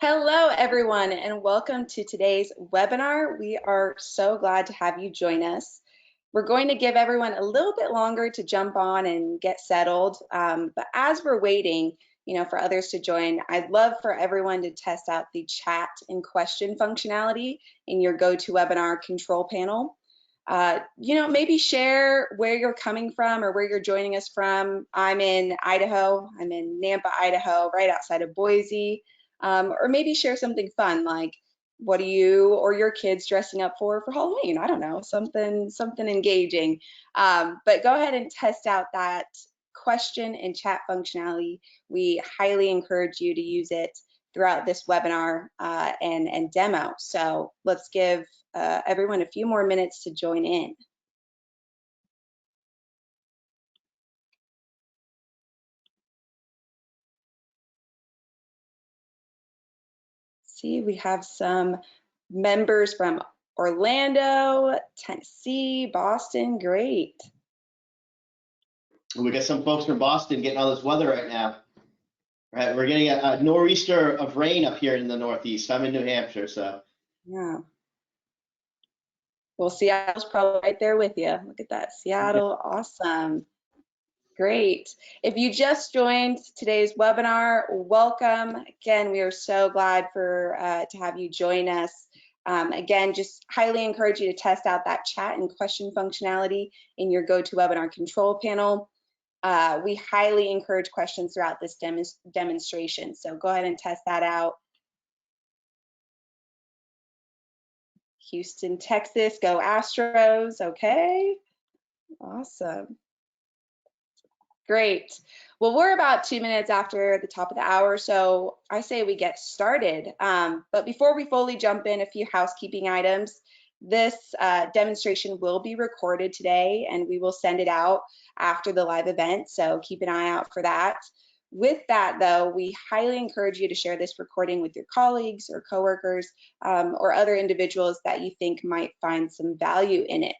Hello, everyone, and welcome to today's webinar. We are so glad to have you join us. We're going to give everyone a little bit longer to jump on and get settled. But as we're waiting, for others to join, I'd love for everyone to test out the chat and question functionality in your GoToWebinar control panel. Maybe share where you're coming from or where you're joining us from. I'm in Idaho. I'm in Nampa, Idaho, right outside of Boise. Or maybe share something fun like what are you or your kids dressing up for Halloween? I don't know, something engaging. But go ahead and test out that question and chat functionality. We highly encourage you to use it throughout this webinar and demo. So let's give everyone a few more minutes to join in. See, we have some members from Orlando, Tennessee, Boston. Great. We got some folks from Boston getting all this weather right now. Right, we're getting a nor'easter of rain up here in the Northeast. I'm in New Hampshire, so. Yeah. Well, Seattle's probably right there with you. Look at that, Seattle, awesome. Great. If you just joined today's webinar, welcome. Again, we are so glad to have you join us. Again, just highly encourage you to test out that chat and question functionality in your GoToWebinar control panel. We highly encourage questions throughout this demonstration, so go ahead and test that out. Houston, Texas, go Astros, okay. Awesome. Great. Well, we're about 2 minutes after the top of the hour, so I say we get started. But before we fully jump in, a few housekeeping items. This demonstration will be recorded today, and we will send it out after the live event, so keep an eye out for that. With that, though, we highly encourage you to share this recording with your colleagues or coworkers or other individuals that you think might find some value in it.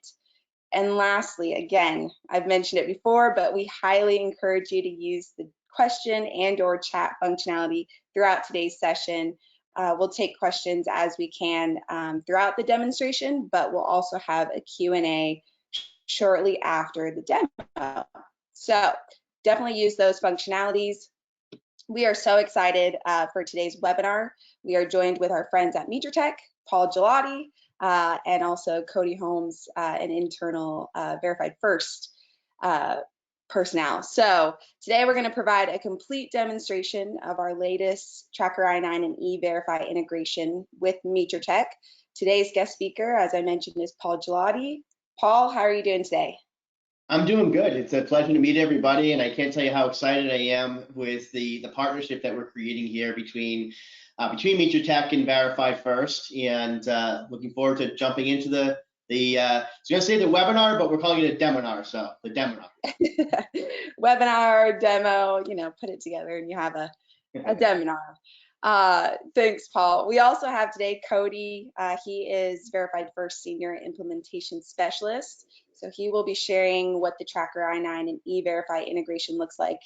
And lastly, again, I've mentioned it before, but we highly encourage you to use the question and/or chat functionality throughout today's session. We'll take questions as we can throughout the demonstration, but we'll also have a Q&A shortly after the demo. So definitely use those functionalities. We are so excited for today's webinar. We are joined with our friends at MeeTech, Paul Gelati, and also Cody Holmes, an internal Verified First personnel. So today we're going to provide a complete demonstration of our latest Tracker I9 and E-Verify integration with MeeTech. Today's guest speaker, as I mentioned, is Paul Gelati. Paul, how are you doing today? I'm doing good. It's a pleasure to meet everybody, and I can't tell you how excited I am with the partnership that we're creating here between MeeTech and Verify First, and looking forward to jumping into the I was going to say the webinar, but we're calling it a demonar, so the demonar. Webinar, demo, put it together and you have a demonar. Thanks, Paul. We also have today Cody. He is Verified First Senior Implementation Specialist. So he will be sharing what the Tracker I9 and E-Verify integration looks like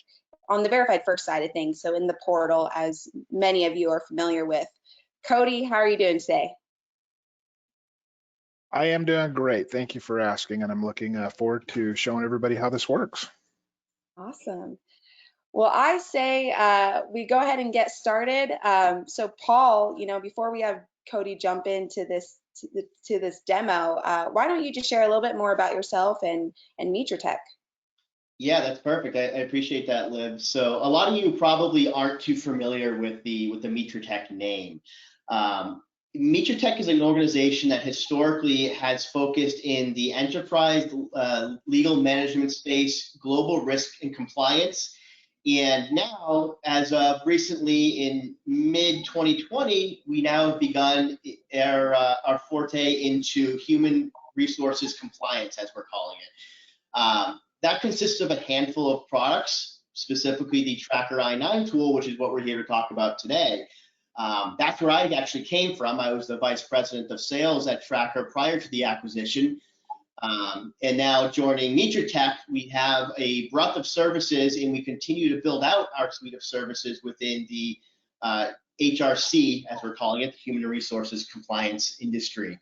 on the Verified First side of things, so in the portal, as many of you are familiar with. Cody, how are you doing today? I am doing great. Thank you for asking, and I'm looking forward to showing everybody how this works. Awesome. Well, I say we go ahead and get started. So Paul, before we have Cody jump into this demo, why don't you just share a little bit more about yourself and MeeTech? Yeah, that's perfect. I appreciate that, Liv. So a lot of you probably aren't too familiar with the MeeTech name. MeeTech is an organization that historically has focused in the enterprise legal management space, global risk and compliance. And now, as of recently in mid-2020, we now have begun our forte into human resources compliance, as we're calling it. That consists of a handful of products, specifically the Tracker I9 tool, which is what we're here to talk about today. That's where I actually came from. I was the vice president of sales at Tracker prior to the acquisition. And now joining MeeTech, we have a breadth of services, and we continue to build out our suite of services within the HRC, as we're calling it, the Human Resources Compliance Industry.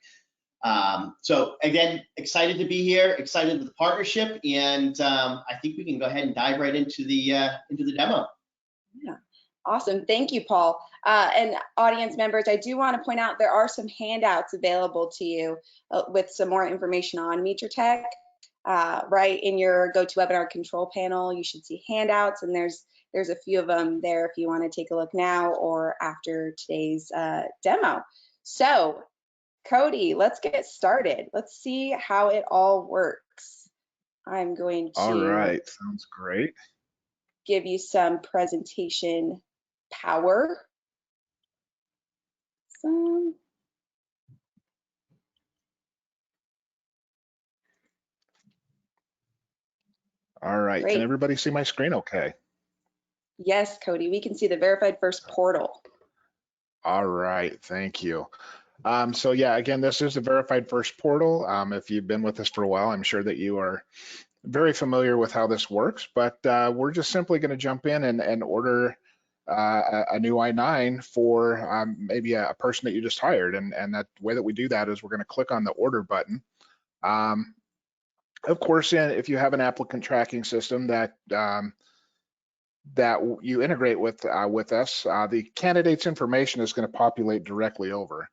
So again, excited to be here, excited with the partnership, and I think we can go ahead and dive right into the demo. Yeah, awesome. Thank you, Paul. And audience members, I do want to point out there are some handouts available to you with some more information on MeeTraTech. Right in your GoToWebinar control panel, you should see handouts, and there's a few of them there if you want to take a look now or after today's demo. So, Cody, let's get started. Let's see how it all works. I'm going All to right, sounds great. give you some presentation power. All right, Great. can everybody see my screen okay? Yes, Cody, we can see the Verified First portal. All right, thank you. So yeah, again, this is the Verified First portal. If you've been with us for a while, I'm sure that you are very familiar with how this works, but we're just simply going to jump in and order a new I-9 for maybe a person that you just hired. And that way that we do that is we're going to click on the order button. Of course, if you have an applicant tracking system that you integrate with us, the candidate's information is going to populate directly over.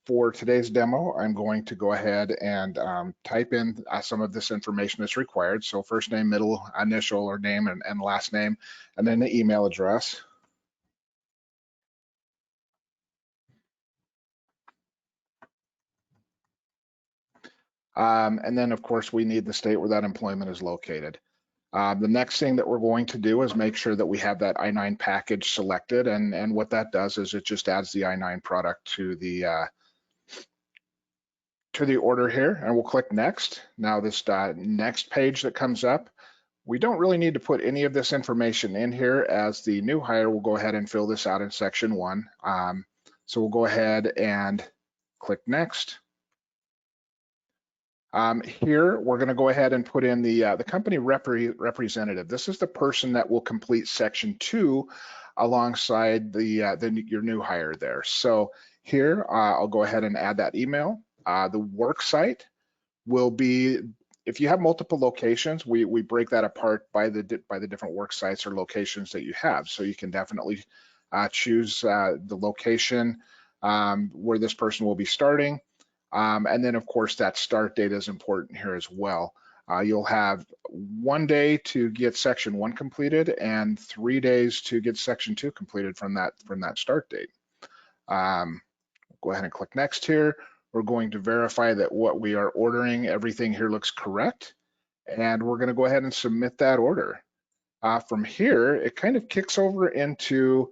For today's demo, I'm going to go ahead and type in some of this information that's required. So first name, middle initial or name, and last name, and then the email address. And then of course we need the state where that employment is located. The next thing that we're going to do is make sure that we have that I-9 package selected, and what that does is it just adds the I-9 product to the order here, and we'll click next. Now this next page that comes up, we don't really need to put any of this information in here, as the new hire will go ahead and fill this out in section 1. So we'll go ahead and click next. Here we're going to go ahead and put in the company representative. This is the person that will complete section 2 alongside your new hire there. So here I'll go ahead and add that email. The work site will be, if you have multiple locations, we break that apart by the different work sites or locations that you have. So you can definitely choose the location where this person will be starting. And then of course that start date is important here as well. You'll have 1 day to get section 1 completed and 3 days to get section 2 completed from that start date. Go ahead and click next here. We're going to verify that what we are ordering, everything here looks correct. And we're going to go ahead and submit that order. From here, it kind of kicks over into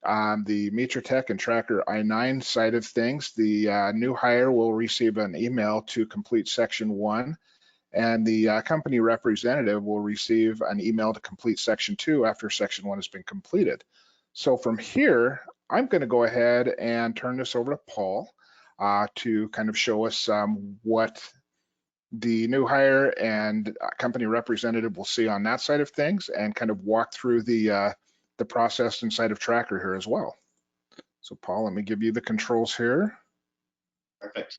the MeeTraTech and Tracker I-9 side of things. The new hire will receive an email to complete section 1, and the company representative will receive an email to complete section 2 after section 1 has been completed. So from here, I'm going to go ahead and turn this over to Paul to kind of show us what the new hire and company representative will see on that side of things, and kind of walk through the process inside of Tracker here as well. So Paul, let me give you the controls here. Perfect.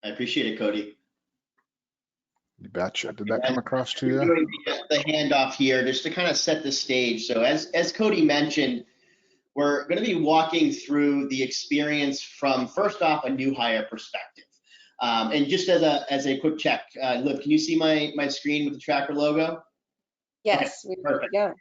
I appreciate it, Cody. You betcha. Did that come across to you? Doing the handoff here just to kind of set the stage. So as Cody mentioned, we're going to be walking through the experience from, first off, a new hire perspective. And just as a quick check, Liv, can you see my screen with the Tracker logo? Yes, okay, perfect. Go.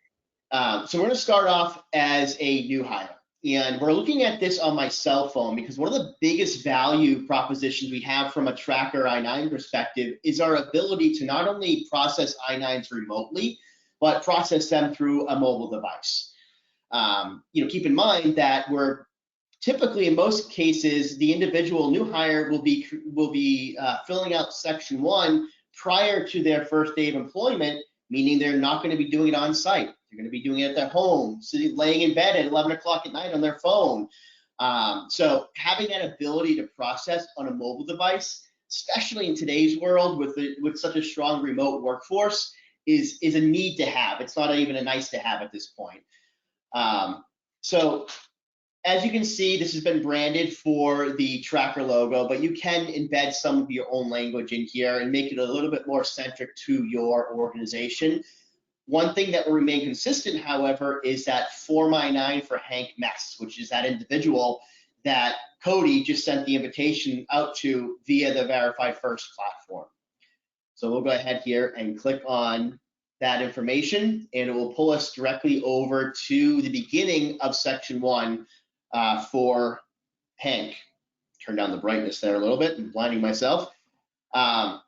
So we're going to start off as a new hire. And we're looking at this on my cell phone because one of the biggest value propositions we have from a Tracker I-9 perspective is our ability to not only process I-9s remotely, but process them through a mobile device. Keep in mind that we're typically, in most cases, the individual new hire will be filling out section 1 prior to their first day of employment, meaning they're not going to be doing it on site. They're going to be doing it at their home, sitting, laying in bed at 11 o'clock at night on their phone. So having that ability to process on a mobile device, especially in today's world with such a strong remote workforce, is a need to have. It's not even a nice to have at this point. So as you can see, this has been branded for the tracker logo, but you can embed some of your own language in here and make it a little bit more centric to your organization. One thing that will remain consistent, however, is that Form I-9 for Hank Mess, which is that individual that Cody just sent the invitation out to via the Verified First platform. So we'll go ahead here and click on that information, and it will pull us directly over to the beginning of section 1 for Hank. Turn down the brightness there a little bit, I'm blinding myself. Now,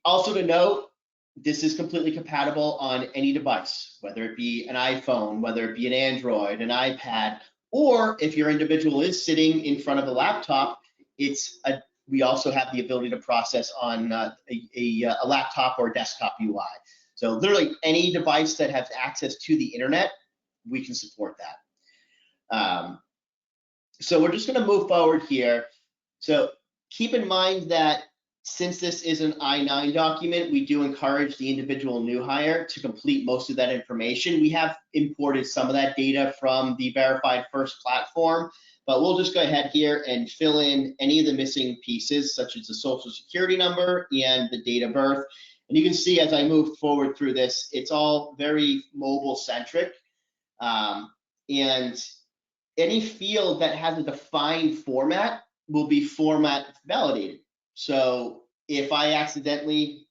also to note, this is completely compatible on any device, whether it be an iPhone, whether it be an Android, an iPad, or if your individual is sitting in front of a laptop, we also have the ability to process on a laptop or desktop UI. So literally any device that has access to the internet, we can support that. So we're just going to move forward here. So keep in mind that since this is an I-9 document, we do encourage the individual new hire to complete most of that information. We have imported some of that data from the Verified First platform, but we'll just go ahead here and fill in any of the missing pieces, such as the social security number and the date of birth. And you can see as I move forward through this, it's all very mobile centric. And any field that has a defined format will be format validated. So if I accidentally,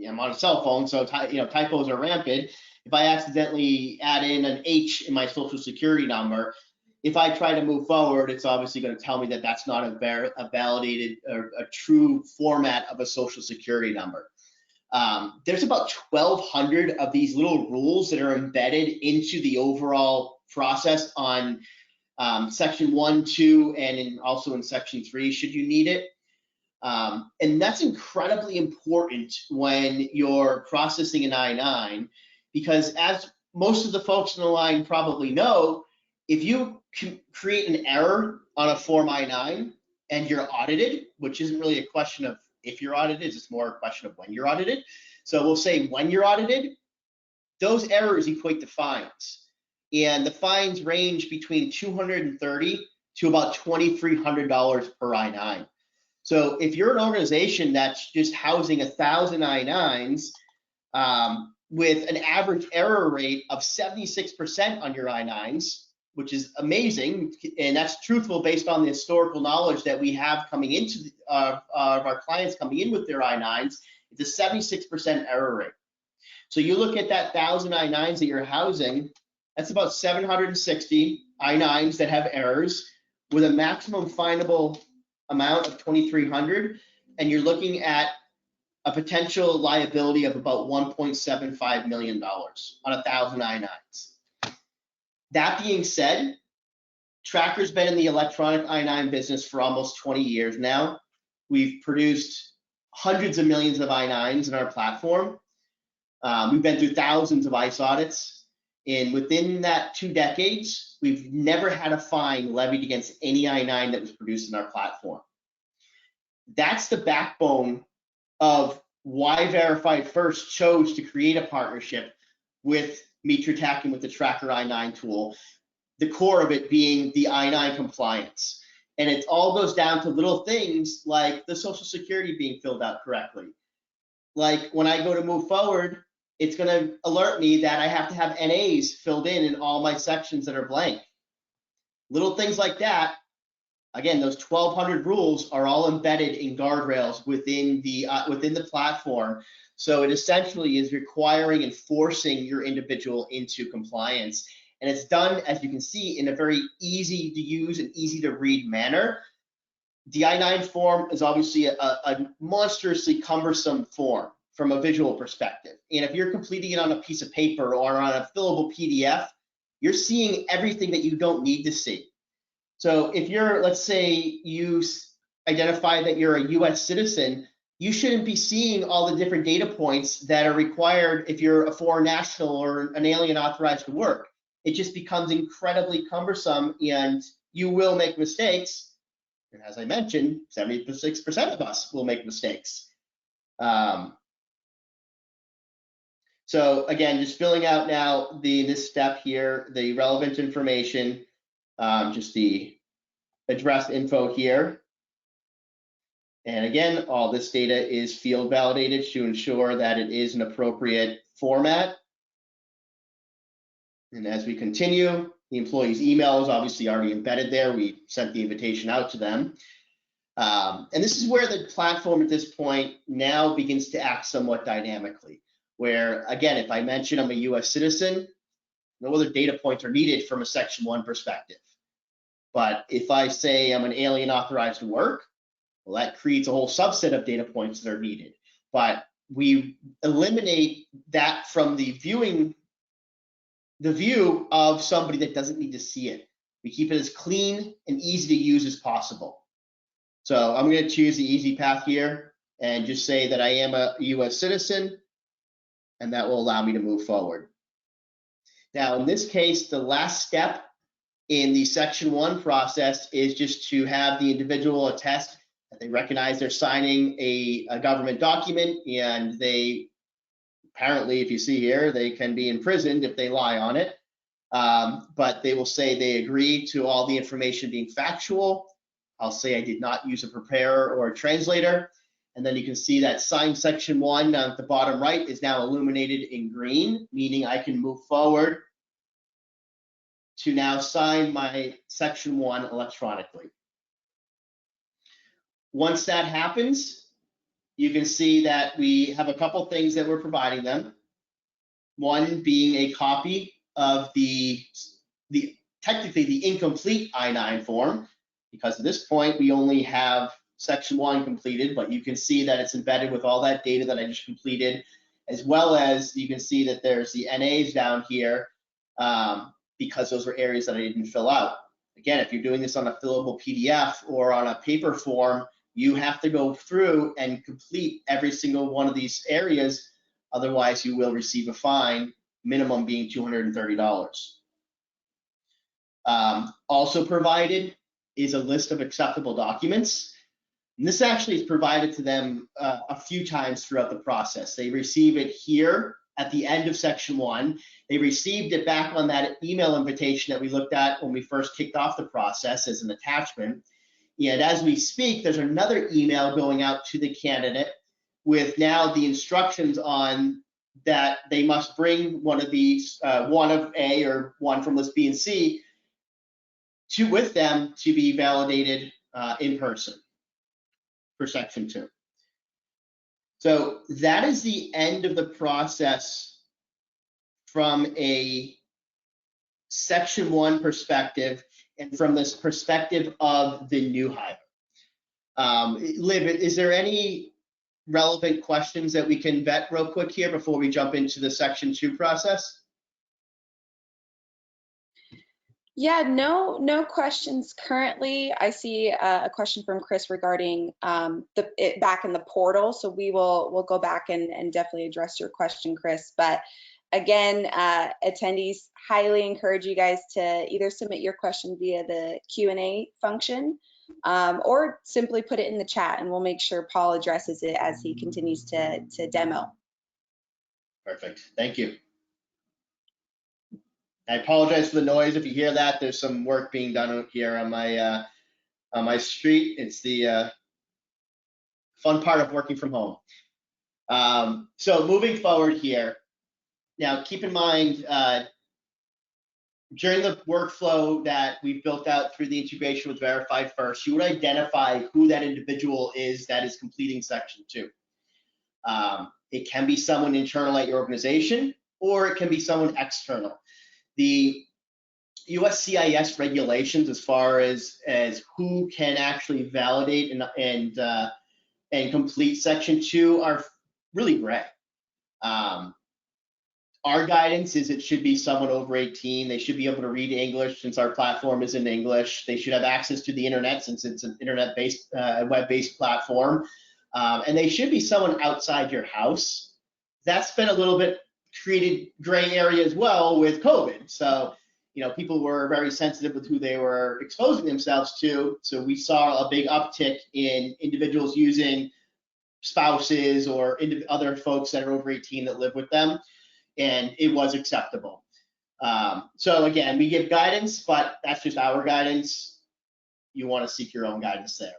I'm on a cell phone, so typos are rampant. If I accidentally add in an H in my social security number, if I try to move forward, it's obviously going to tell me that that's not a validated or a true format of a social security number. There's about 1,200 of these little rules that are embedded into the overall process on section 1, 2, and also in section 3, should you need it. And that's incredibly important when you're processing an I-9, because as most of the folks in the line probably know, if you can create an error on a Form I-9 and you're audited, which isn't really a question of if you're audited, it's more a question of when you're audited. So we'll say when you're audited, those errors equate to fines. And the fines range between $230 to about $2,300 per I-9. So if you're an organization that's just housing 1,000 I-9s with an average error rate of 76% on your I-9s, which is amazing, and that's truthful based on the historical knowledge that we have coming into our clients coming in with their I-9s, it's a 76% error rate. So you look at that 1,000 I-9s that you're housing, that's about 760 I-9s that have errors with a maximum finable amount of $2,300, and you're looking at a potential liability of about $1.75 million on 1,000 I-9s. That being said, Tracker's been in the electronic I-9 business for almost 20 years now. We've produced hundreds of millions of I-9s in our platform. We've been through thousands of ICE audits. And within that 2 decades, we've never had a fine levied against any I-9 that was produced in our platform. That's the backbone of why Verified First chose to create a partnership with MeetRetech and with the Tracker I-9 tool, the core of it being the I-9 compliance. And it all goes down to little things like the social security being filled out correctly. Like when I go to move forward, it's going to alert me that I have to have NAs filled in all my sections that are blank. Little things like that. Again, those 1,200 rules are all embedded in guardrails within the platform. So it essentially is requiring and forcing your individual into compliance. And it's done, as you can see, in a very easy to use and easy to read manner. The I-9 form is obviously a monstrously cumbersome form from a visual perspective. And if you're completing it on a piece of paper or on a fillable PDF, you're seeing everything that you don't need to see. So if you're, let's say you identify that you're a US citizen, you shouldn't be seeing all the different data points that are required if you're a foreign national or an alien authorized to work. It just becomes incredibly cumbersome and you will make mistakes. And as I mentioned, 76% of us will make mistakes. So again, just filling out now this step here, the relevant information, just the address info here. And again, all this data is field validated to ensure that it is an appropriate format. And as we continue, the employee's email is obviously already embedded there. We sent the invitation out to them. And this is where the platform at this point now begins to act somewhat dynamically, where again, if I mention I'm a US citizen, no other data points are needed from a Section 1 perspective. But if I say I'm an alien authorized to work, well, that creates a whole subset of data points that are needed. But we eliminate that from the view of somebody that doesn't need to see it. We keep it as clean and easy to use as possible. So I'm going to choose the easy path here and just say that I am a US citizen, and that will allow me to move forward. Now, in this case, the last step in the Section 1 process is just to have the individual attest that they recognize they're signing a government document, and they apparently, if you see here, they can be imprisoned if they lie on it. But they will say they agree to all the information being factual. I'll say I did not use a preparer or a translator. And then you can see that signed Section 1 down at the bottom right is now illuminated in green, meaning I can move forward to now sign my Section 1 electronically. Once that happens, you can see that we have a couple things that we're providing them. One being a copy of technically the incomplete I-9 form, because at this point we only have Section 1 completed, but you can see that it's embedded with all that data that I just completed, as well as you can see that there's the NAs down here, because those were areas that I didn't fill out. Again, if you're doing this on a fillable PDF or on a paper form, you have to go through and complete every single one of these areas. Otherwise, you will receive a fine, minimum being $230. Also provided is a list of acceptable documents. And this actually is provided to them a few times throughout the process. They receive it here at the end of Section 1. They received it back on that email invitation that we looked at when we first kicked off the process as an attachment. And as we speak, there's another email going out to the candidate with now the instructions on that they must bring one of these, one of A or one from list B and C, with them to be validated in person for Section 2. So that is the end of the process from a Section 1 perspective and from this perspective of the new hire. Liv, is there any relevant questions that we can vet real quick here before we jump into the Section 2 process? Yeah, no questions currently. I see a question from Chris regarding it back in the portal. So we'll go back and definitely address your question, Chris. But again, attendees, highly encourage you guys to either submit your question via the Q&A function or simply put it in the chat, and we'll make sure Paul addresses it as he continues to demo. Perfect, thank you. I apologize for the noise. If you hear that, there's some work being done here on my street. It's the fun part of working from home. So moving forward here, now keep in mind, during the workflow that we've built out through the integration with Verify First, you would identify who that individual is that is completing Section 2. It can be someone internal at your organization, or it can be someone external. The USCIS regulations, as far as who can actually validate and complete Section 2, are really gray. Our guidance is it should be someone over 18. They should be able to read English since our platform is in English. They should have access to the internet since it's an internet-based, web-based platform. And they should be someone outside your house. That's been a little bit created gray area as well with COVID. So, you know, people were very sensitive with who they were exposing themselves to. So we saw a big uptick in individuals using spouses or other folks that are over 18 that live with them. and it was acceptable. So again, we give guidance, but that's just our guidance. You want to seek your own guidance there.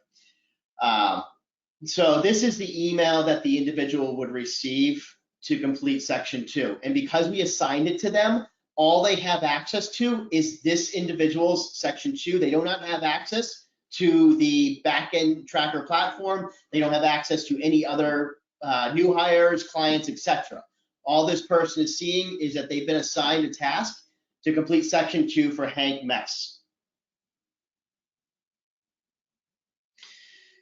So this is the email that the individual would receive to complete section 2. And because we assigned it to them, all they have access to is this individual's section 2. They do not have access to the backend tracker platform. They don't have access to any other new hires, clients, etc. All this person is seeing is that they've been assigned a task to complete section 2 for Hank Mess.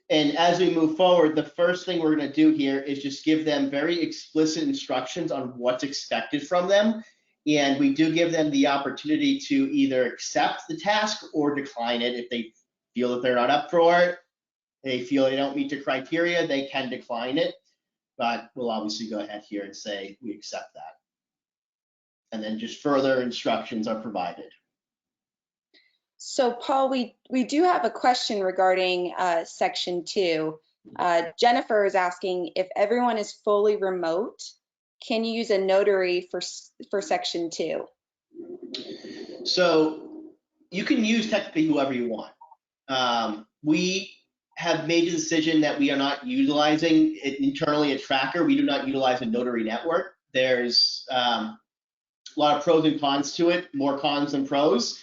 And as we move forward, the first thing we're going to do here is just give them very explicit instructions on what's expected from them. And we do give them the opportunity to either accept the task or decline it. If they feel that they're not up for it, they feel they don't meet the criteria, they can decline it. But we'll obviously go ahead here and say we accept that. And then just further instructions are provided. So Paul, we do have a question regarding section 2. Jennifer is asking if everyone is fully remote, can you use a notary for section 2? So you can use technically whoever you want. We have made the decision that we are not utilizing it internally a tracker. We do not utilize a notary network. There's a lot of pros and cons to it, more cons than pros.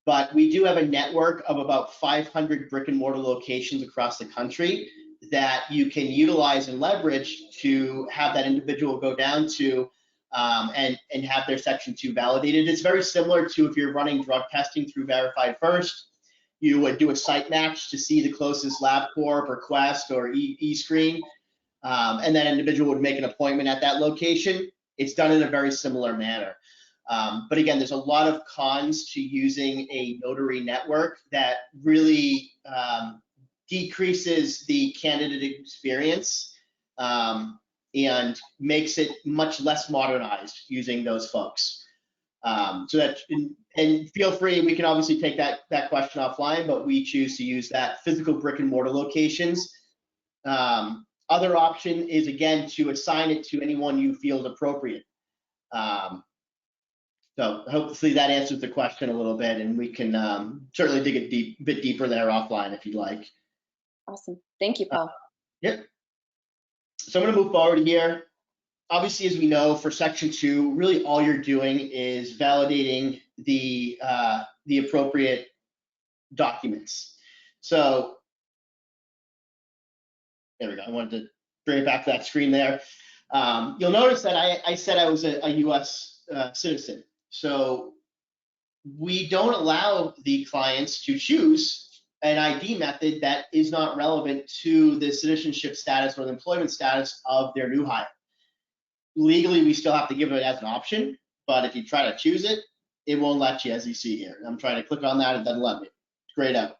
But we do have a network of about 500 brick and mortar locations across the country that you can utilize and leverage to have that individual go down to and have their section 2 validated. It's very similar to if you're running drug testing through Verified First. You would do a site match to see the closest LabCorp or Quest or eScreen, and that individual would make an appointment at that location. It's done in a very similar manner. But again, there's a lot of cons to using a notary network that really decreases the candidate experience and makes it much less modernized using those folks. So that, and feel free, we can obviously take that question offline, but we choose to use that physical brick and mortar locations. Other option is, again, to assign it to anyone you feel is appropriate. So hopefully that answers the question a little bit, and we can certainly dig a bit deeper there offline if you'd like. Awesome. Thank you, Paul. Yep. So I'm going to move forward here. Obviously, as we know, for section 2, really all you're doing is validating the appropriate documents. So there we go. I wanted to bring it back to that screen there. You'll notice that I said I was a U.S. Citizen. So we don't allow the clients to choose an ID method that is not relevant to the citizenship status or the employment status of their new hire. Legally, we still have to give it as an option, but if you try to choose it, it won't let you, as you see here. I'm trying to click on that, it doesn't let me. It's grayed out.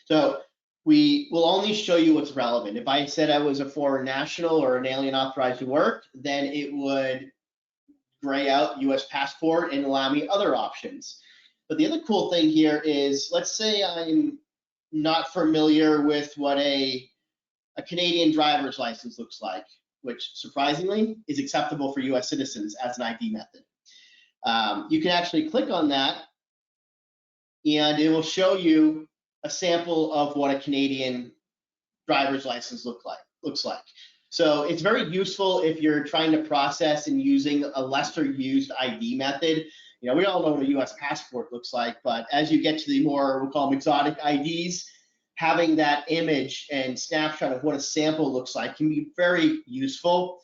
So we will only show you what's relevant. If I said I was a foreign national or an alien authorized to work, then it would gray out US passport and allow me other options. But the other cool thing here is, let's say I'm not familiar with what a Canadian driver's license looks like, which surprisingly is acceptable for US citizens as an ID method. You can actually click on that and it will show you a sample of what a Canadian driver's license looks like. So it's very useful if you're trying to process and using a lesser used ID method. You know, we all know what a US passport looks like, but as you get to the more, we'll call them exotic IDs, having that image and snapshot of what a sample looks like can be very useful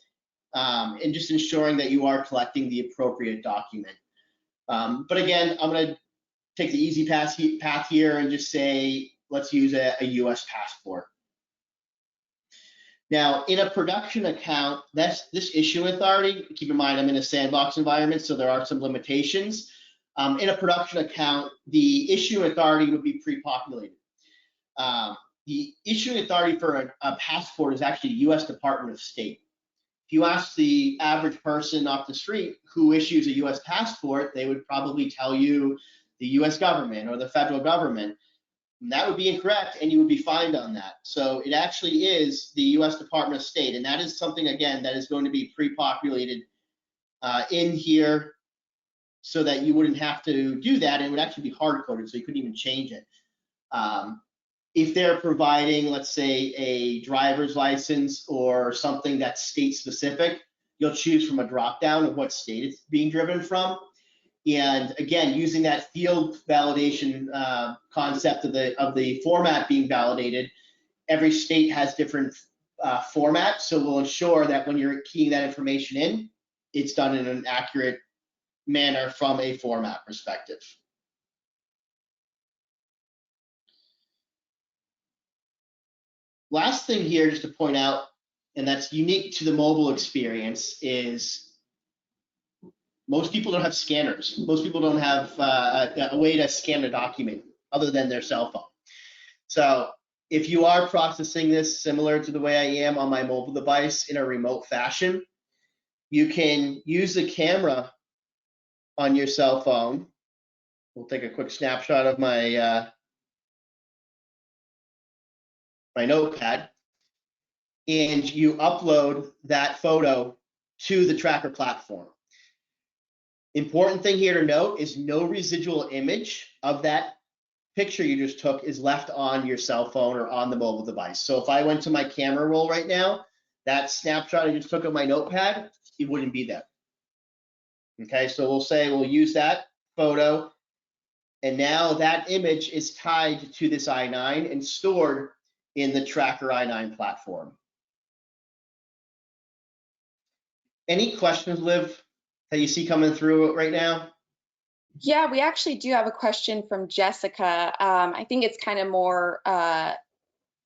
in just ensuring that you are collecting the appropriate document. But again, I'm going to take the easy path here and just say, let's use a US passport. Now, in a production account, this issue authority, keep in mind I'm in a sandbox environment, so there are some limitations. In a production account, the issue authority would be pre-populated. The issuing authority for a passport is actually the US Department of State. If you ask the average person off the street who issues a US passport, they would probably tell you the US government or the federal government. And that would be incorrect, and you would be fined on that. So it actually is the US Department of State, and that is something, again, that is going to be pre-populated in here so that you wouldn't have to do that. It would actually be hard coded, so you couldn't even change it. If they're providing, let's say, a driver's license or something that's state specific, you'll choose from a drop down of what state it's being driven from. And again, using that field validation concept of the format being validated, every state has different formats, so we'll ensure that when you're keying that information in, it's done in an accurate manner from a format perspective. Last thing here, just to point out, and that's unique to the mobile experience, is most people don't have scanners. Most people don't have a way to scan a document other than their cell phone. So if you are processing this similar to the way I am on my mobile device in a remote fashion, you can use the camera on your cell phone. We'll take a quick snapshot of my my notepad, and you upload that photo to the tracker platform. Important thing here to note is no residual image of that picture you just took is left on your cell phone or on the mobile device. So if I went to my camera roll right now, that snapshot I just took of my notepad, it wouldn't be there. Okay, so we'll say we'll use that photo, and now that image is tied to this I-9 and stored in the Tracker I-9 platform. Any questions, Liv, that you see coming through right now? Yeah, we actually do have a question from Jessica. I think it's kind of more,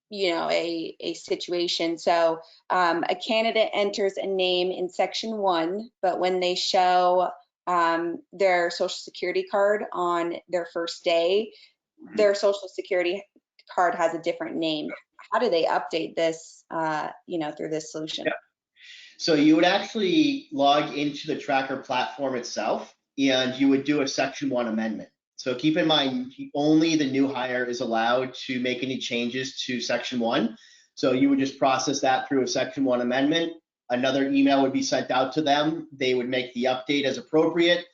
you know, a situation. So a candidate enters a name in section 1, but when they show their social security card on their first day, their social security card has a different name. How do they update this, you know, through this solution? Yeah. So you would actually log into the Tracker platform itself, and you would do a section 1 amendment. So keep in mind, only the new hire is allowed to make any changes to section 1. So you would just process that through a section 1 amendment. Another email would be sent out to them. They would make the update as appropriate,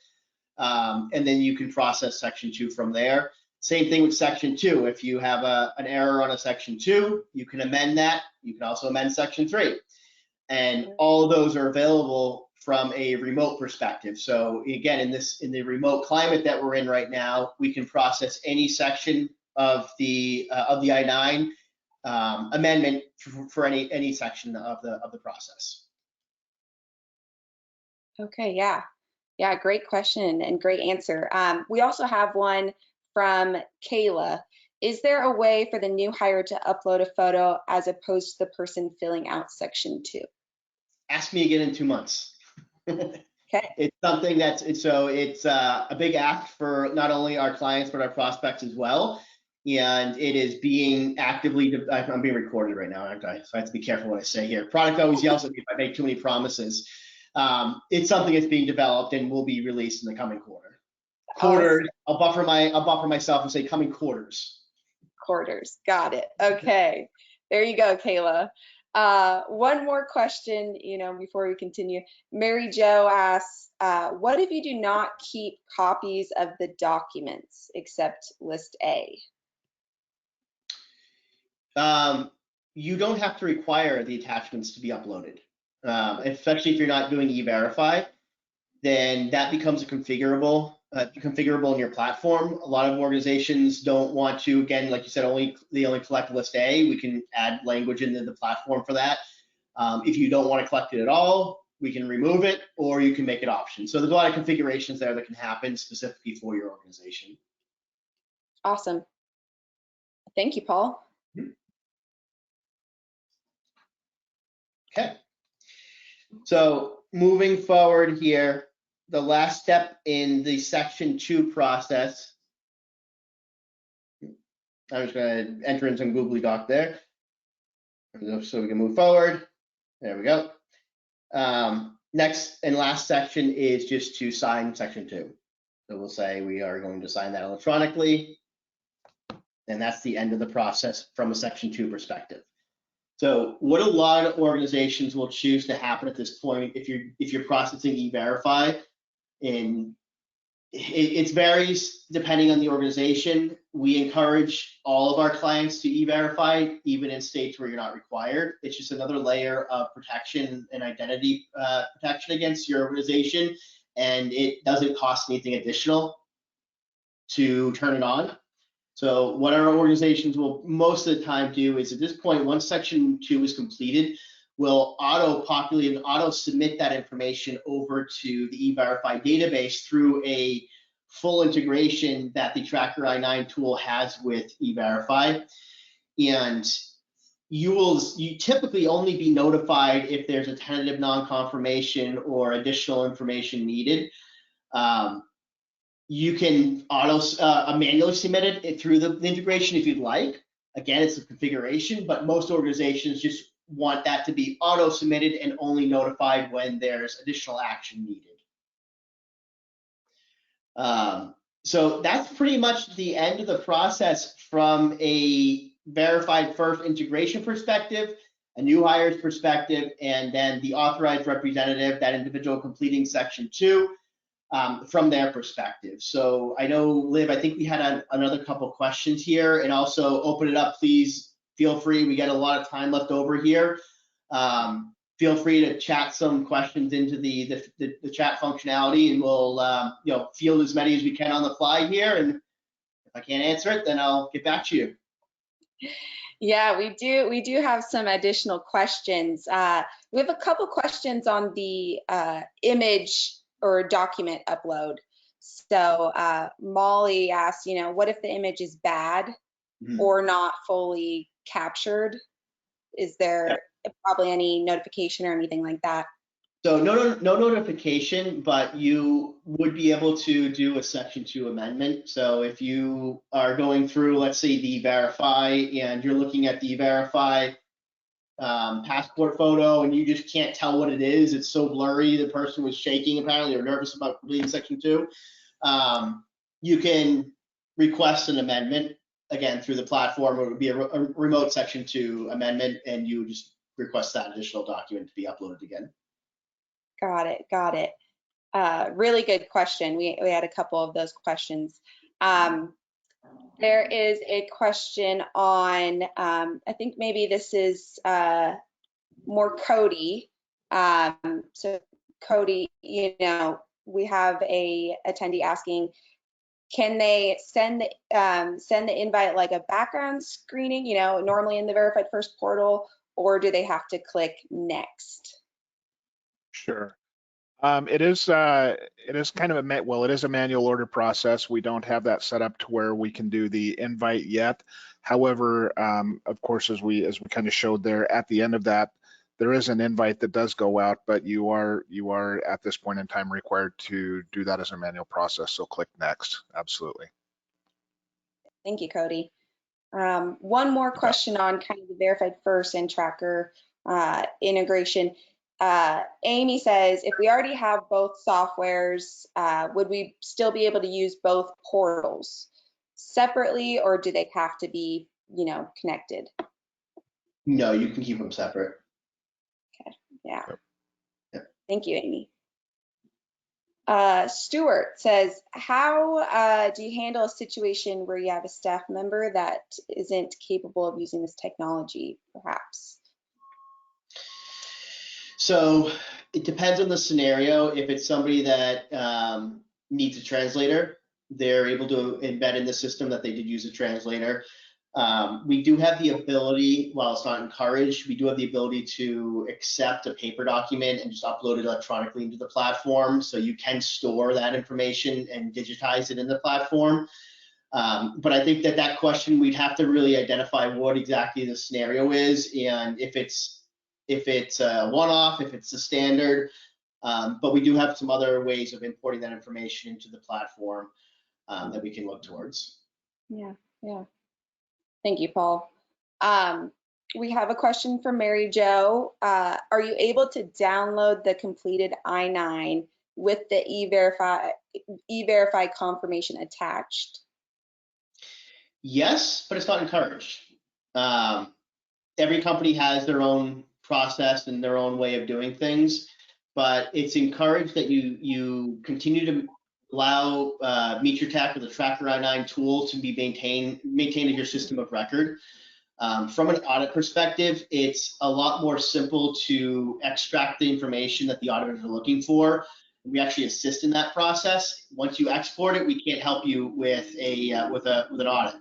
and then you can process section 2 from there. Same thing with section 2. If you have an error on a section 2, you can amend that. You can also amend section 3. And all of those are available from a remote perspective. So again, in the remote climate that we're in right now, we can process any section of the I-9 amendment for any section of the process. Okay, yeah, great question and great answer. We also have one from Kayla. Is there a way for the new hire to upload a photo as opposed to the person filling out section 2? Ask me again in 2 months. Okay. It's something that's it's a big ask for not only our clients but our prospects as well, and it is being actively. I'm being recorded right now, aren't I? So I have to be careful what I say here. Product always yells at me if I make too many promises. It's something that's being developed and will be released in the coming quarter. Quarters. Awesome. I'll buffer myself and say coming quarters. Quarters. Got it. Okay. There you go, Kayla. One more question, you know, before we continue. Mary Jo asks, what if you do not keep copies of the documents except list A? You don't have to require the attachments to be uploaded, especially if you're not doing e-verify. Then that becomes a configurable in your platform. A lot of organizations don't want to, again, like you said, they only collect list A. We can add language into the platform for that. If you don't want to collect it at all, we can remove it, or you can make it option. So there's a lot of configurations there that can happen specifically for your organization. Awesome. Thank you, Paul. Okay. So moving forward here, the last step in the section 2 process, I'm just going to enter in some Google Doc there so we can move forward. There we go. Next and last section is just to sign section 2. So we'll say we are going to sign that electronically, and that's the end of the process from a section 2 perspective. So what a lot of organizations will choose to happen at this point, if you're processing e-verify, and it varies depending on the organization. We encourage all of our clients to e-verify, even in states where you're not required. It's just another layer of protection and identity protection against your organization, and it doesn't cost anything additional to turn it on. So what our organizations will most of the time do is, at this point, once Section 2 is completed, we'll auto-populate and auto-submit that information over to the e-verify database through a full integration that the Tracker I-9 tool has with e-verify. And you typically only be notified if there's a tentative non-confirmation or additional information needed. You can manually submit it through the integration if you'd like. Again, it's a configuration, but most organizations just want that to be auto submitted and only notified when there's additional action needed. So that's pretty much the end of the process from a verified first integration perspective, a new hires perspective, and then the authorized representative, that individual completing Section 2. From their perspective. So I know, Liv, I think we had another couple questions here, and also open it up, please feel free. We got a lot of time left over here. Feel free to chat some questions into the chat functionality, and we'll field as many as we can on the fly here. And if I can't answer it, then I'll get back to you. Yeah, we do have some additional questions. We have a couple questions on the image or document upload. So Molly asked, what if the image is bad or not fully captured? Is there probably any notification or anything like that? So no notification, but you would be able to do a Section 2 amendment. So if you are going through, let's say, the verify, and you're looking at the verify passport photo, and you just can't tell what it is, it's so blurry, the person was shaking apparently or nervous about completing Section 2, you can request an amendment, again, through the platform. It would be a remote Section 2 amendment, and you just request that additional document to be uploaded again. Got it. Really good question. We had a couple of those questions. There is a question on, I think maybe this is more Cody. So Cody, we have a attendee asking, can they send the invite like a background screening, normally in the Verified First portal, or do they have to click next? Sure. It is kind of it is a manual order process. We don't have that set up to where we can do the invite yet. However, of course, as we kind of showed there, at the end of that, there is an invite that does go out, but you are at this point in time required to do that as a manual process. So click next. Absolutely. Thank you, Cody. One more question on kind of the Verified First and Tracker integration. Amy says, if we already have both softwares, would we still be able to use both portals separately, or do they have to be, connected? No, you can keep them separate. Okay, yeah. Yep. Thank you, Amy. Stuart says, how do you handle a situation where you have a staff member that isn't capable of using this technology, perhaps? So it depends on the scenario. If it's somebody that needs a translator, they're able to embed in the system that they did use a translator. We do have the ability, while it's not encouraged, we do have the ability to accept a paper document and just upload it electronically into the platform. So you can store that information and digitize it in the platform. But I think that question, we'd have to really identify what exactly the scenario is, and if it's a one-off, if it's a standard. But we do have some other ways of importing that information into the platform that we can look towards. Yeah. Thank you, Paul. We have a question from Mary Jo. Are you able to download the completed I-9 with the e-verify confirmation attached? Yes, but it's not encouraged. every company has their own process and their own way of doing things, but it's encouraged that you continue to allow MeetYourTech or the Tracker I9 tool to be maintained as your system of record. From an audit perspective, it's a lot more simple to extract the information that the auditors are looking for. We actually assist in that process. Once you export it, we can't help you with an audit.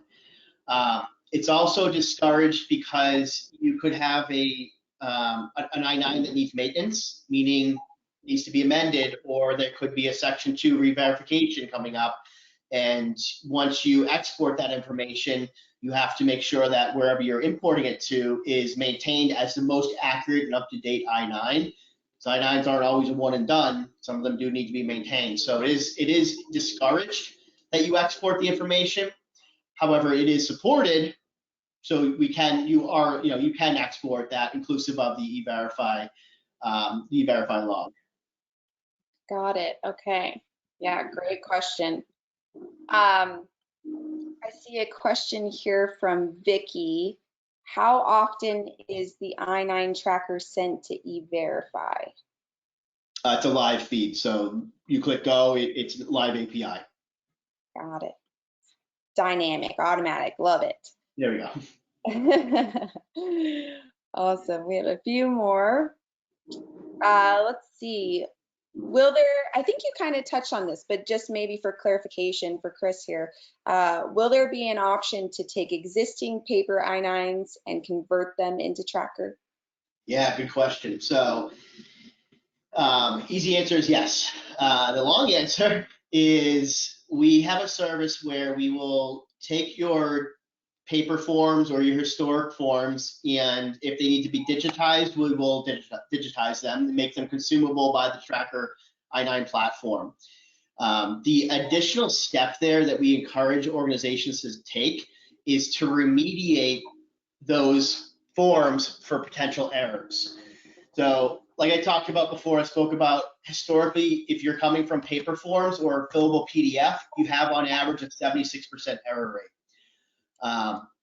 It's also discouraged because you could have an I-9 that needs maintenance, meaning needs to be amended, or there could be a Section 2 re-verification coming up. And once you export that information, you have to make sure that wherever you're importing it to is maintained as the most accurate and up-to-date I-9. So I-9s aren't always a one and done. Some of them do need to be maintained. So it is discouraged that you export the information. However, it is supported, so you can export that inclusive of the everify log. Got it. Okay. Yeah, great question. I see a question here from Vicky. How often is the I-9 tracker sent to everify? It's a live feed, so you click go, it's live API. Got it. Dynamic, automatic, love it. There we go. Awesome. We have a few more. Let's see. I think you kind of touched on this, but just maybe for clarification for Chris here, will there be an option to take existing paper I-9s and convert them into tracker? Yeah, good question. So easy answer is yes. The long answer is we have a service where we will take your paper forms or your historic forms, and if they need to be digitized, we will digitize them and make them consumable by the Tracker I9 platform. The additional step there that we encourage organizations to take is to remediate those forms for potential errors. So like I talked about before, I spoke about historically, if you're coming from paper forms or fillable PDF, you have on average a 76% error rate.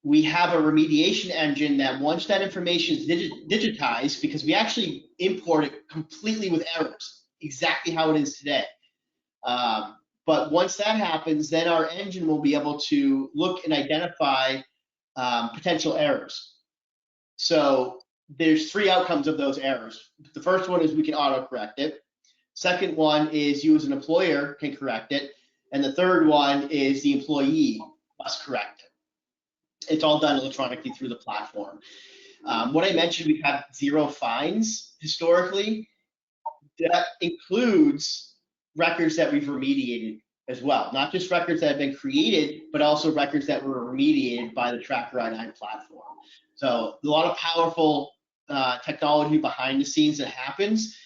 We have a remediation engine that once that information is digitized, because we actually import it completely with errors, exactly how it is today. But once that happens, then our engine will be able to look and identify potential errors. So there's three outcomes of those errors. The first one is we can auto-correct it. Second one is you as an employer can correct it. And the third one is the employee must correct it. It's all done electronically through the platform. What I mentioned, we've had 0 fines historically. That includes records that we've remediated as well. Not just records that have been created, but also records that were remediated by the Tracker I9 platform. So a lot of powerful technology behind the scenes that happens.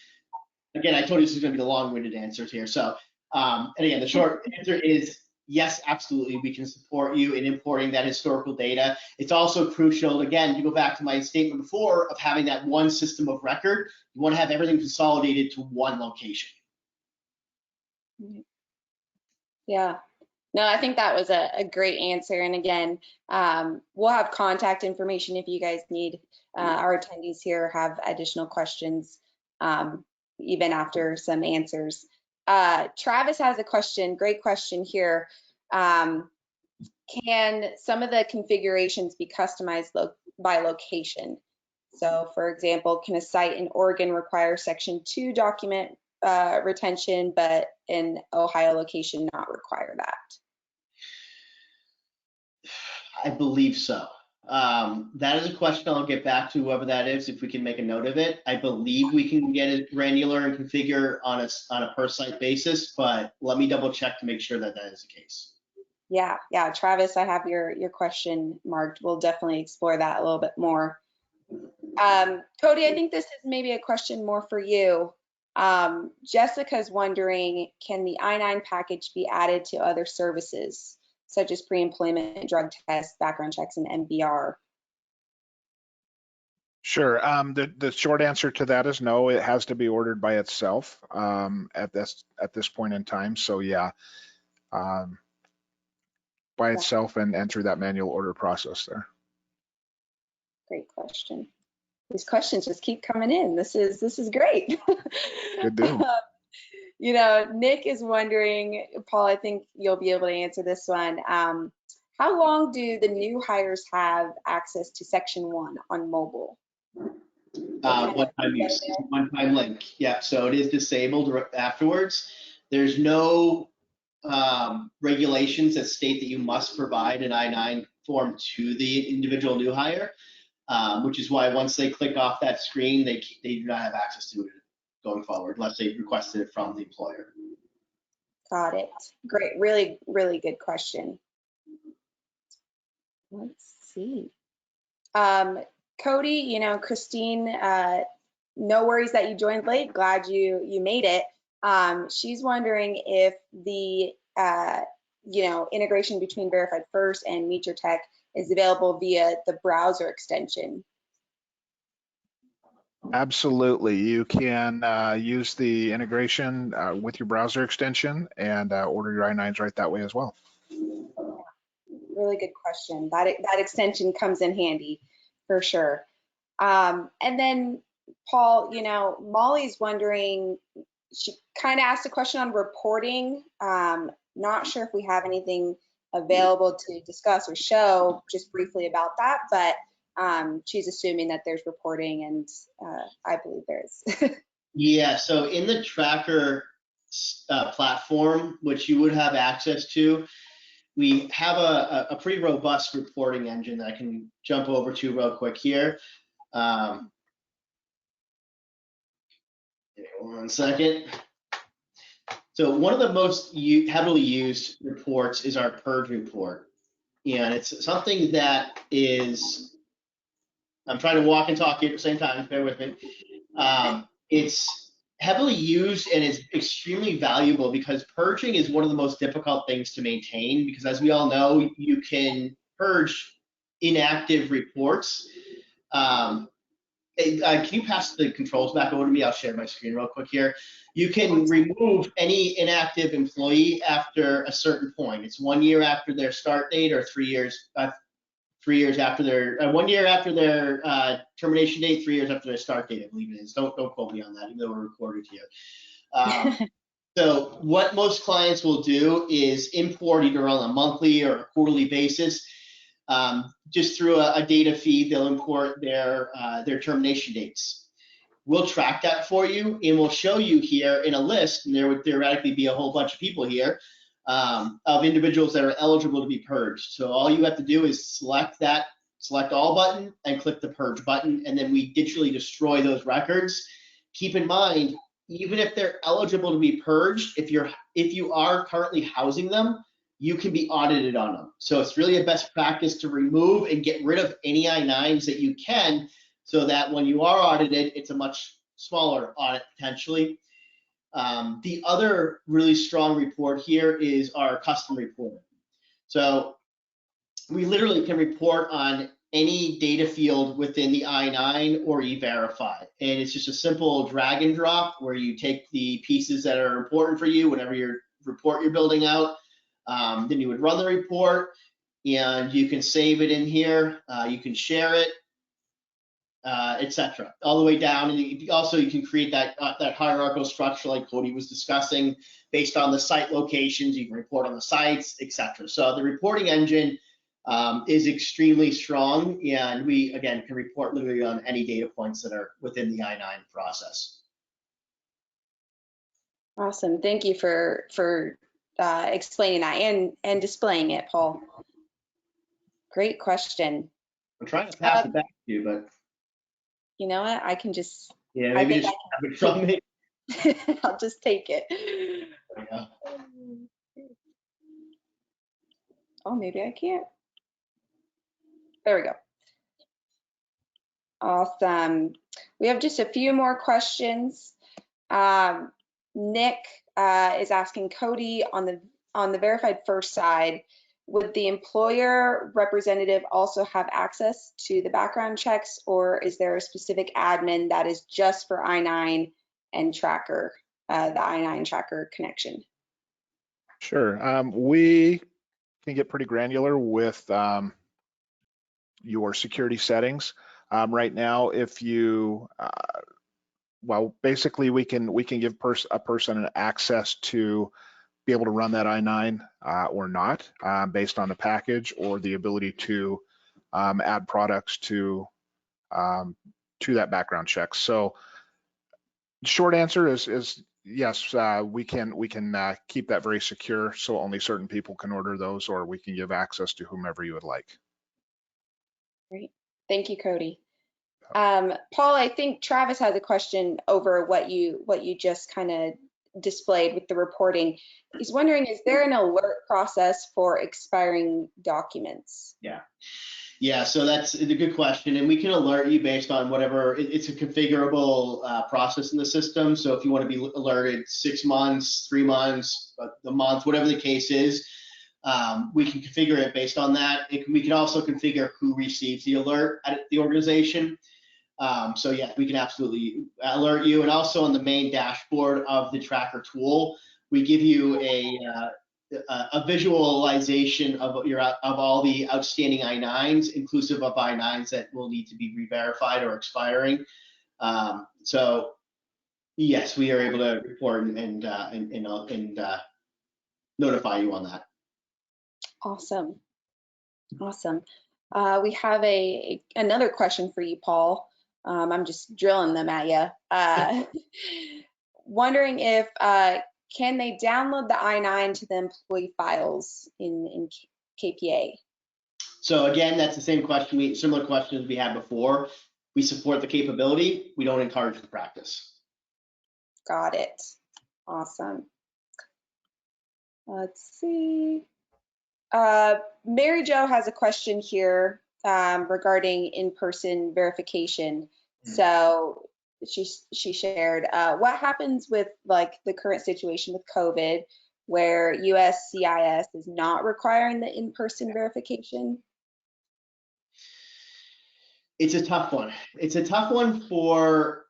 Again, I told you this is going to be the long-winded answers here. So, and again, the short answer is yes, absolutely. We can support you in importing that historical data. It's also crucial, again, to go back to my statement before of having that one system of record. You want to have everything consolidated to one location. Yeah. No, I think that was a great answer. And again, we'll have contact information if you guys need. Our attendees here have additional questions, even after some answers. Travis has a question, great question here. Can some of the configurations be customized by location? So for example, can a site in Oregon require Section 2 document retention, but an Ohio location not require that? I believe so. That is a question I'll get back to whoever that is, if we can make a note of it. I believe we can get it granular and configure on a per site basis, but let me double check to make sure that that is the case. Yeah, Travis, I have your question marked. We'll definitely explore that a little bit more. Cody, I think this is maybe a question more for you. Jessica's wondering, can the I-9 package be added to other services, such as pre-employment drug tests, background checks, and MBR? Sure. The short answer to that is no. It has to be ordered by itself at this point in time. So yeah, by itself and through that manual order process there. Great question. These questions just keep coming in. This is great. Good deal. You know, Nick is wondering, Paul, I think you'll be able to answer this one. How long do the new hires have access to Section 1 on mobile? One-time use, one-time link. Yeah, so it is disabled afterwards. There's no regulations that state that you must provide an I-9 form to the individual new hire, which is why once they click off that screen, they do not have access to it going forward unless they requested it from the employer. Got it. Great. Really, really good question. Let's see. Cody, you know, Christine, no worries that you joined late. Glad you made it. She's wondering if the you know, integration between Verified First and Meet Your Tech is available via the browser extension. Absolutely. You can use the integration with your browser extension and order your I-9s right that way as well. Really good question. That extension comes in handy for sure. And then Paul, you know, Molly's wondering, she kind of asked a question on reporting. Not sure if we have anything available to discuss or show just briefly about that, but she's assuming that there's reporting, and I believe there is. Yeah, so in the tracker platform, which you would have access to, we have a pretty robust reporting engine that I can jump over to real quick here. Give me 1 second. So one of the most heavily used reports is our purge report. And it's something that is, I'm trying to walk and talk here at the same time, bear with me. It's heavily used and is extremely valuable because purging is one of the most difficult things to maintain, because as we all know, you can purge inactive reports. Can you pass the controls back over to me? I'll share my screen real quick here. You can remove any inactive employee after a certain point. It's 1 year after their start date, or 3 years, 3 years after their 1 year after their termination date, 3 years after their start date, I believe it is. Don't quote me on that, even though we're recorded here. So what most clients will do is import either on a monthly or a quarterly basis. Just through a data feed, they'll import their termination dates. We'll track that for you, and we'll show you here in a list, and there would theoretically be a whole bunch of people here of individuals that are eligible to be purged. So all you have to do is select all button and click the purge button, and then we digitally destroy those records. Keep in mind, even if they're eligible to be purged, if you are currently housing them, you can be audited on them. So it's really a best practice to remove and get rid of any I-9s that you can, so that when you are audited, it's a much smaller audit potentially. The other really strong report here is our custom reporting. So we literally can report on any data field within the I-9 or E-Verify. And it's just a simple drag and drop where you take the pieces that are important for you, whatever your report you're building out. Then you would run the report, and you can save it in here. You can share it, etc. All the way down. And you can create that hierarchical structure like Cody was discussing based on the site locations. You can report on the sites, etc. So the reporting engine is extremely strong, and we again can report literally on any data points that are within the I-9 process. Awesome. Thank you for explaining that and displaying it, Paul. Great question. I'm trying to pass it back to you, but you know what? I can just, yeah, maybe just have it from me. I'll just take it. Yeah. Oh, maybe I can't. There we go. Awesome. We have just a few more questions. Nick is asking Cody, on the Verified First side, would the employer representative also have access to the background checks, or is there a specific admin that is just for I-9 and tracker, the I-9 tracker connection? Sure. We can get pretty granular with your security settings. Right now, if you, well, basically we can give a person an access to be able to run that I-9 or not, based on the package or the ability to add products to that background check. So short answer is yes, we can keep that very secure, so only certain people can order those, or we can give access to whomever you would like. Great. Thank you, Cody. Paul, I think Travis has a question over what you just kind of displayed with the reporting. He's wondering, is there an alert process for expiring documents? Yeah, so that's a good question, and we can alert you based on whatever. It's a configurable process in the system. So if you want to be alerted 6 months, 3 months, a month, whatever the case is, we can configure it based on that. We can also configure who receives the alert at the organization. So yeah, we can absolutely alert you. And also on the main dashboard of the tracker tool, we give you a visualization of all the outstanding I-9s, inclusive of I-9s that will need to be re-verified or expiring. So yes, we are able to report and notify you on that. Awesome. Awesome. We have another question for you, Paul. I'm just drilling them at you. Wondering if can they download the I-9 to the employee files in KPA? So again, that's the same question, similar questions we had before. We support the capability. We don't encourage the practice. Got it. Awesome. Let's see. Mary Jo has a question here regarding in-person verification. So she shared, what happens with like the current situation with COVID, where USCIS is not requiring the in-person verification? It's a tough one. It's a tough one for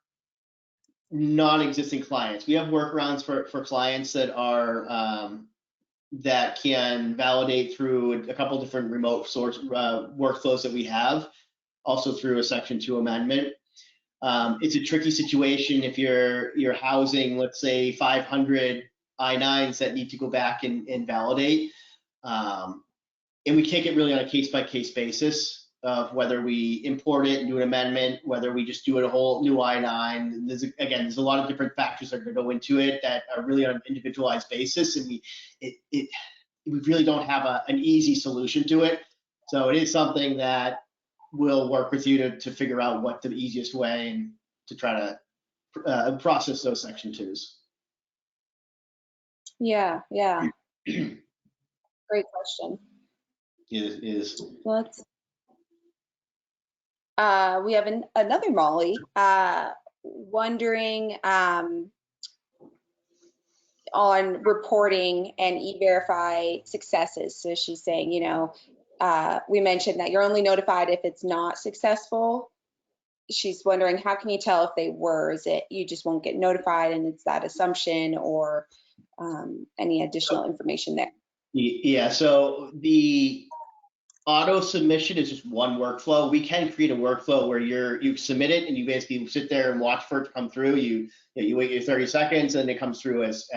non-existing clients. We have workarounds for clients that are that can validate through a couple different remote source workflows that we have, also through a Section 2 amendment. It's a tricky situation if you're housing, let's say, 500 I-9s that need to go back and validate. And we take it really on a case-by-case basis of whether we import it and do an amendment, whether we just do it a whole new I-9. There's a lot of different factors that are going to go into it that are really on an individualized basis, and we really don't have an easy solution to it. So it is something that we'll work with you to figure out what the easiest way and to try to process those Section 2s. Yeah. Great question. It is. We have another Molly wondering on reporting and e-verify successes. So she's saying, we mentioned that you're only notified if it's not successful. She's wondering, how can you tell if they were? Is it you just won't get notified and it's that assumption, or any additional information there? Yeah, so the auto submission is just one workflow. We can create a workflow where you submit it and you basically sit there and watch for it to come through. You wait your 30 seconds and it comes through as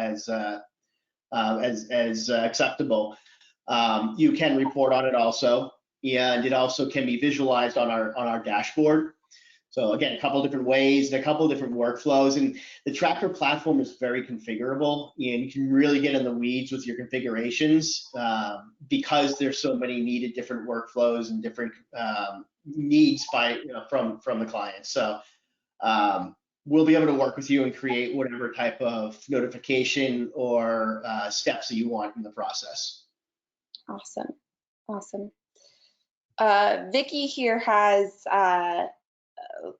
acceptable. You can report on it also, and it also can be visualized on our dashboard. So again, a couple of different ways and a couple of different workflows, and the tracker platform is very configurable, and you can really get in the weeds with your configurations because there's so many needed different workflows and different needs from the client. So we'll be able to work with you and create whatever type of notification or steps that you want in the process. Awesome. Vicky here has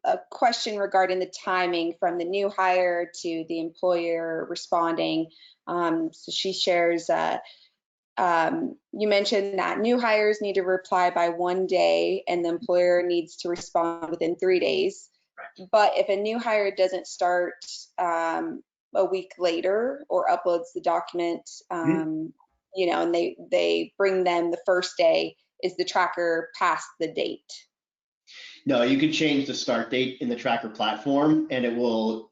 a question regarding the timing from the new hire to the employer responding. So she shares, you mentioned that new hires need to reply by 1 day and the employer needs to respond within 3 days. Right. But if a new hire doesn't start a week later or uploads the document, and they bring them the first day, is the tracker past the date? No, you can change the start date in the tracker platform, and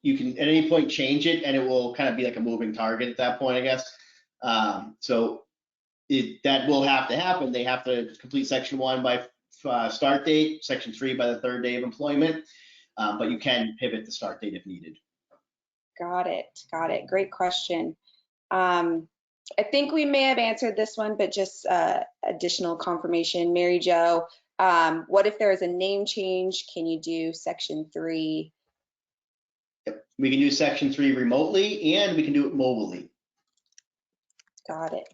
you can at any point change it, and it will kind of be like a moving target at that point, I guess. So that will have to happen. They have to complete section 1 by start date, section 3 by the 3rd day of employment, but you can pivot the start date if needed. Got it. Great question. I think we may have answered this one, but just additional confirmation. Mary Jo, what if there is a name change? Can you do section 3? Yep. We can do section 3 remotely, and we can do it mobilely. Got it.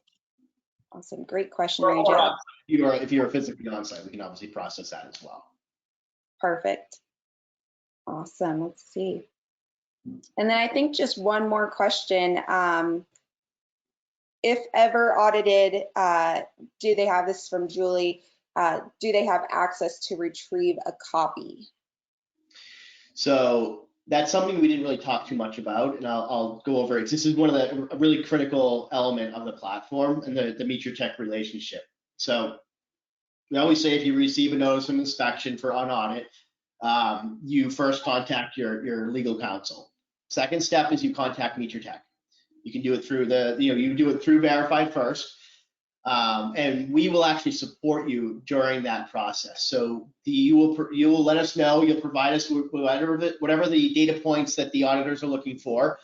Awesome. Great question, Mary Jo. If you're physically on site, we can obviously process that as well. Perfect. Awesome. Let's see. And then I think just one more question. If ever audited, do they have, this from Julie, do they have access to retrieve a copy? So that's something we didn't really talk too much about, and I'll go over it. This is one of a really critical element of the platform and the Meet Your Tech relationship. So we always say if you receive a notice of inspection for an audit, you first contact your legal counsel. Second step is you contact Meet Your Tech. You can do it through you do it through Verify first, and we will actually support you during that process. So you will let us know. You'll provide us with whatever the data points that the auditors are looking for.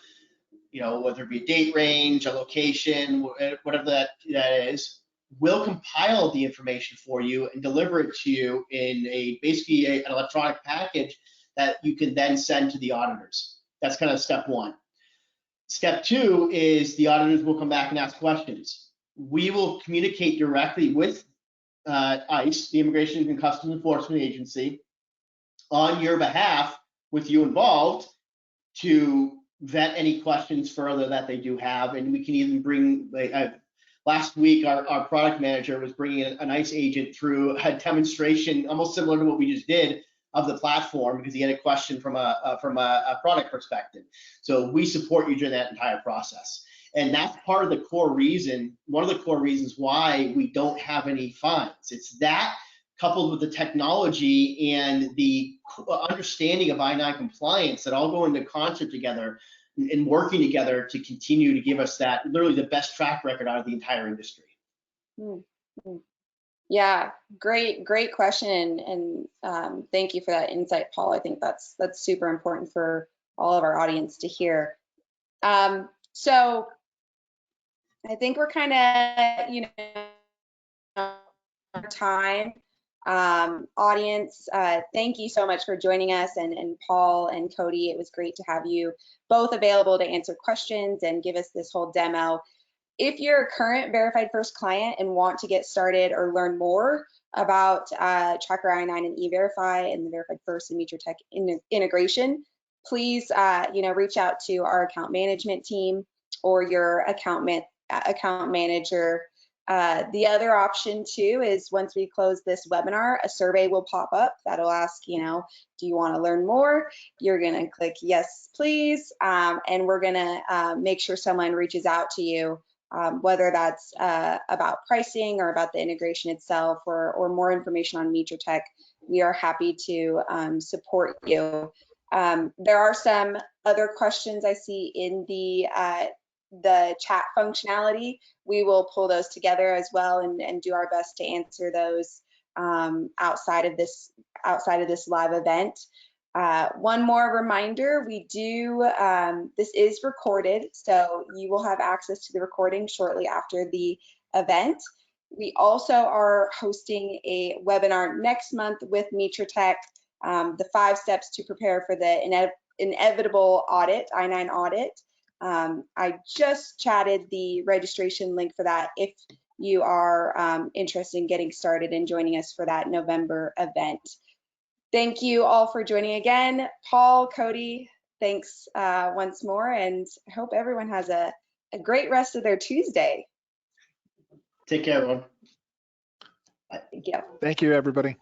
Whether it be a date range, a location, whatever that is. We'll compile the information for you and deliver it to you in basically an electronic package that you can then send to the auditors. That's kind of step 1. Step 2 is the auditors will come back and ask questions. We will communicate directly with ICE, the Immigration and Customs Enforcement Agency, on your behalf with you involved to vet any questions further that they do have. And we can even bring, last week, our product manager was bringing an ICE agent through a demonstration almost similar to what we just did of the platform because he had a question from a product perspective. So we support you during that entire process. And that's part of the core reason, one of the core reasons why we don't have any fines. It's that coupled with the technology and the understanding of I-9 compliance that all go into concert together and working together to continue to give us that literally the best track record out of the entire industry. Mm-hmm. Yeah, great question, and thank you for that insight, Paul. I think that's super important for all of our audience to hear. So I think we're kind of, time. Audience, thank you so much for joining us, and Paul and Cody, it was great to have you both available to answer questions and give us this whole demo. If you're a current Verified First client and want to get started or learn more about Tracker I-9 and E-Verify and the Verified First and Meet Your Tech integration, please reach out to our account management team or your account manager. The other option too is once we close this webinar, a survey will pop up that'll ask, do you want to learn more? You're going to click yes, please, and we're going to make sure someone reaches out to you. Whether that's about pricing or about the integration itself or more information on Meet Your Tech, we are happy to support you. There are some other questions I see in the chat functionality. We will pull those together as well and do our best to answer those outside of this live event. One more reminder, this is recorded, so you will have access to the recording shortly after the event. We also are hosting a webinar next month with Meet Your Tech, the 5 steps to prepare for the inevitable audit, I-9 audit. I just chatted the registration link for that if you are interested in getting started and joining us for that November event. Thank you all for joining again. Paul, Cody, thanks once more, and I hope everyone has a great rest of their Tuesday. Take care, everyone. Thank you. Thank you, everybody.